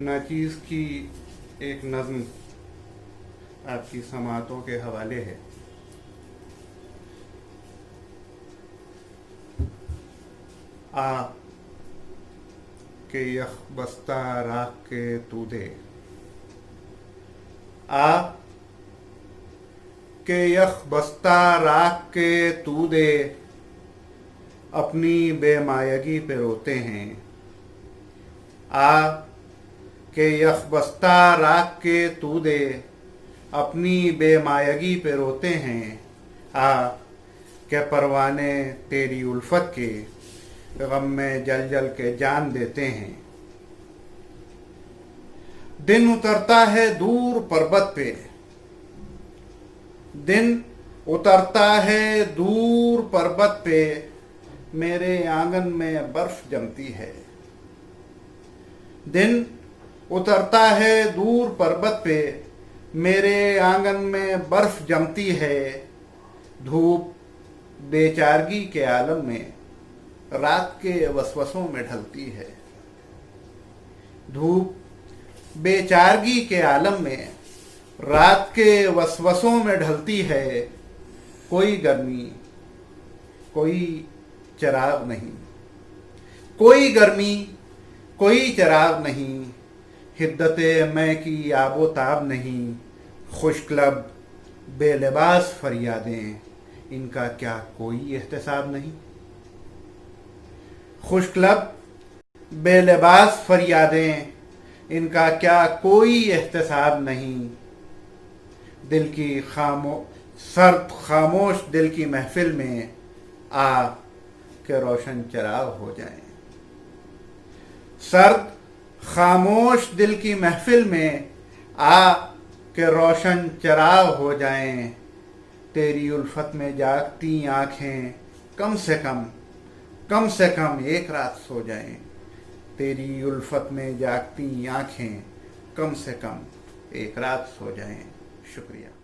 नाचीज़ की एक नज़्म आपकी समातों के हवाले है। आ के यख बस्ता राख के तू दे, आ के यख बस्ता राख के तू दे, अपनी बेमायगी पे रोते हैं। आ के यख बस्ता राख के तू दे, अपनी बेमायगी पे रोते हैं। आ के परवाने तेरी उल्फत के गम में जल जल के जान देते हैं। दिन उतरता है दूर पर्वत पे, दिन उतरता है दूर पर्वत पे, मेरे आंगन में बर्फ जमती है। दिन उतरता है दूर पर्वत पे, मेरे आंगन में बर्फ जमती है। धूप बेचारगी के आलम में रात के वसवसों में ढलती है। धूप बेचारगी के आलम में रात के वसवसों में ढलती है। कोई गर्मी कोई चराग नहीं, कोई गर्मी कोई चराग नहीं, हिद्दते मैं की आबो ताब नहीं। खुश्क लब बेलिबास फरियादें, इनका क्या कोई एहतसाब नहीं। खुश्क लब बेलिबास फरियादें, इनका क्या कोई एहतसाब नहीं। दिल की सर्द खामोश दिल की महफिल में आ के रोशन चराग हो जाएं। सर्द खामोश दिल की महफिल में आ के रोशन चराग हो जाएं। तेरी उल्फत में जागती आँखें कम से कम एक रात सो जाएं। तेरी उल्फत में जागती आँखें कम से कम एक रात सो जाएं। शुक्रिया।